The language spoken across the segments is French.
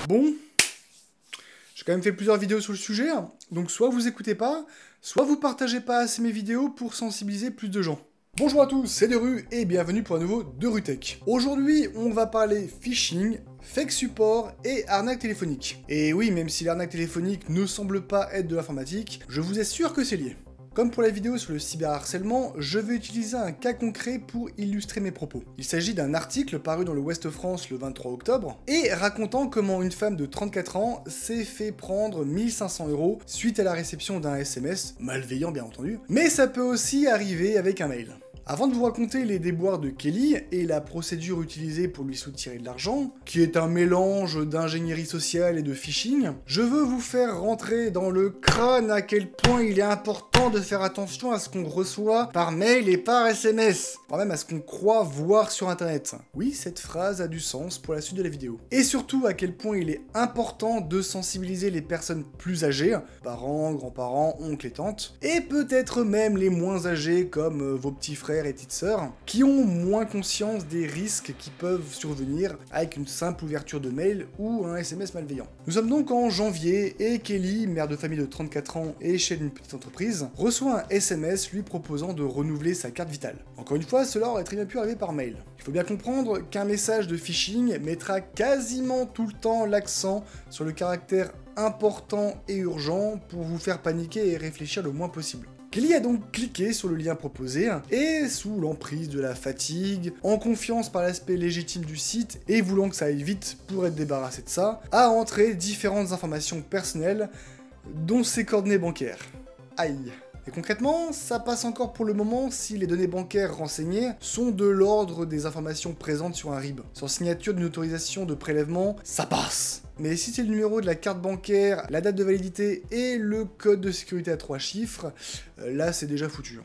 Bon, j'ai quand même fait plusieurs vidéos sur le sujet, donc soit vous écoutez pas, soit vous partagez pas assez mes vidéos pour sensibiliser plus de gens. Bonjour à tous, c'est Deru et bienvenue pour un nouveau DeruTech. Aujourd'hui, on va parler phishing, fake support et arnaque téléphonique. Et oui, même si l'arnaque téléphonique ne semble pas être de l'informatique, je vous assure que c'est lié. Comme pour la vidéo sur le cyberharcèlement, je vais utiliser un cas concret pour illustrer mes propos. Il s'agit d'un article paru dans le Ouest France le 23 octobre, et racontant comment une femme de 34 ans s'est fait prendre 1500 € suite à la réception d'un SMS, malveillant bien entendu, mais ça peut aussi arriver avec un mail. Avant de vous raconter les déboires de Kelly et la procédure utilisée pour lui soutirer de l'argent, qui est un mélange d'ingénierie sociale et de phishing, je veux vous faire rentrer dans le crâne à quel point il est important de faire attention à ce qu'on reçoit par mail et par SMS, voire même à ce qu'on croit voir sur internet. Oui, cette phrase a du sens pour la suite de la vidéo. Et surtout à quel point il est important de sensibiliser les personnes plus âgées, parents, grands-parents, oncles et tantes, et peut-être même les moins âgés comme vos petits frères et petites sœurs, qui ont moins conscience des risques qui peuvent survenir avec une simple ouverture de mail ou un SMS malveillant. Nous sommes donc en janvier et Kelly, mère de famille de 34 ans et chef d'une petite entreprise, reçoit un SMS lui proposant de renouveler sa carte vitale. Encore une fois, cela aurait très bien pu arriver par mail. Il faut bien comprendre qu'un message de phishing mettra quasiment tout le temps l'accent sur le caractère important et urgent pour vous faire paniquer et réfléchir le moins possible. Kelly a donc cliqué sur le lien proposé et, sous l'emprise de la fatigue, en confiance par l'aspect légitime du site et voulant que ça aille vite pour être débarrassé de ça, a entré différentes informations personnelles, dont ses coordonnées bancaires. Aïe. Et concrètement, ça passe encore pour le moment si les données bancaires renseignées sont de l'ordre des informations présentes sur un RIB. Sans signature d'une autorisation de prélèvement, ça passe. Mais si c'est le numéro de la carte bancaire, la date de validité et le code de sécurité à 3 chiffres, là c'est déjà foutu.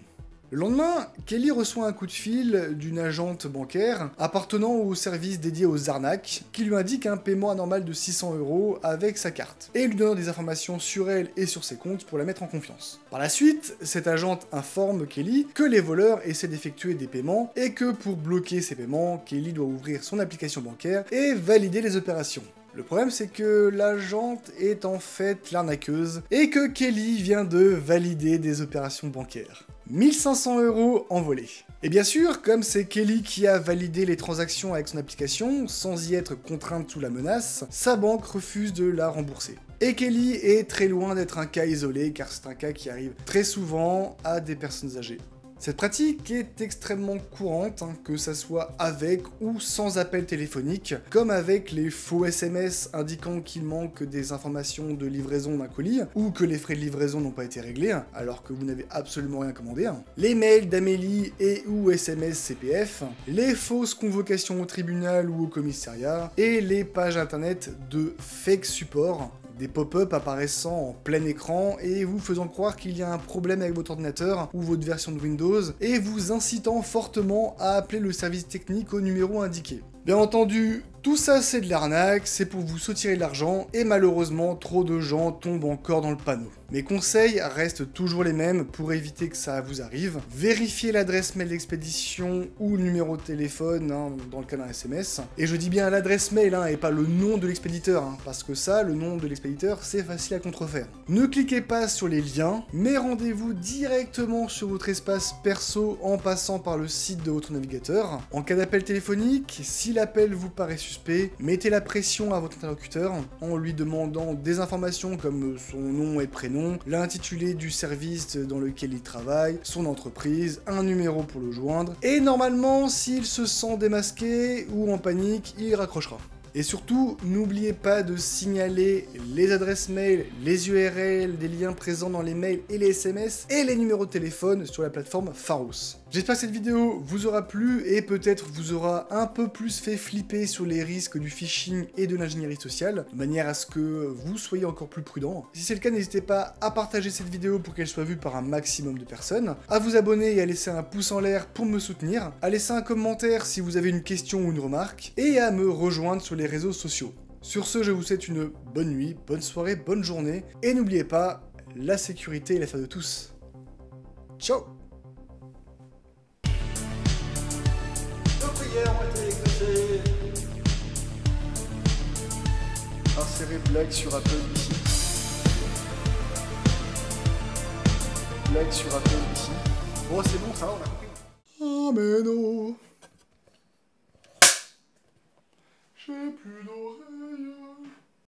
Le lendemain, Kelly reçoit un coup de fil d'une agente bancaire appartenant au service dédié aux arnaques qui lui indique un paiement anormal de 600 € avec sa carte et lui donne des informations sur elle et sur ses comptes pour la mettre en confiance. Par la suite, cette agente informe Kelly que les voleurs essaient d'effectuer des paiements et que pour bloquer ces paiements, Kelly doit ouvrir son application bancaire et valider les opérations. Le problème, c'est que l'agente est en fait l'arnaqueuse et que Kelly vient de valider des opérations bancaires. 1500 € envolés. Et bien sûr, comme c'est Kelly qui a validé les transactions avec son application, sans y être contrainte sous la menace, sa banque refuse de la rembourser. Et Kelly est très loin d'être un cas isolé, car c'est un cas qui arrive très souvent à des personnes âgées. Cette pratique est extrêmement courante, que ça soit avec ou sans appel téléphonique, comme avec les faux SMS indiquant qu'il manque des informations de livraison d'un colis, ou que les frais de livraison n'ont pas été réglés, alors que vous n'avez absolument rien commandé, les mails d'Amélie et ou SMS CPF, les fausses convocations au tribunal ou au commissariat, et les pages internet de fake support, des pop-up apparaissant en plein écran et vous faisant croire qu'il y a un problème avec votre ordinateur ou votre version de Windows et vous incitant fortement à appeler le service technique au numéro indiqué. Bien entendu, tout ça c'est de l'arnaque, c'est pour vous soutirer de l'argent et malheureusement trop de gens tombent encore dans le panneau. Mes conseils restent toujours les mêmes pour éviter que ça vous arrive. Vérifiez l'adresse mail d'expédition ou le numéro de téléphone dans le cas d'un SMS. Et je dis bien l'adresse mail et pas le nom de l'expéditeur, parce que ça, le nom de l'expéditeur, c'est facile à contrefaire. Ne cliquez pas sur les liens, mais rendez-vous directement sur votre espace perso en passant par le site de votre navigateur. En cas d'appel téléphonique, si l'appel vous paraît suspect, mettez la pression à votre interlocuteur en lui demandant des informations comme son nom et prénom, l'intitulé du service dans lequel il travaille, son entreprise, un numéro pour le joindre, et normalement, s'il se sent démasqué ou en panique, il raccrochera. Et surtout, n'oubliez pas de signaler les adresses mail, les URL, des liens présents dans les mails et les SMS, et les numéros de téléphone sur la plateforme Pharos. J'espère que cette vidéo vous aura plu et peut-être vous aura un peu plus fait flipper sur les risques du phishing et de l'ingénierie sociale, de manière à ce que vous soyez encore plus prudent. Si c'est le cas, n'hésitez pas à partager cette vidéo pour qu'elle soit vue par un maximum de personnes, à vous abonner et à laisser un pouce en l'air pour me soutenir, à laisser un commentaire si vous avez une question ou une remarque, et à me rejoindre sur les réseaux sociaux. Sur ce, je vous souhaite une bonne nuit, bonne soirée, bonne journée, et n'oubliez pas, la sécurité est l'affaire de tous. Ciao! insérer blague sur Apple ici. Blague sur Apple ici. Bon, c'est bon, ça va, on a compris. Ah, mais non. J'ai plus d'oreilles.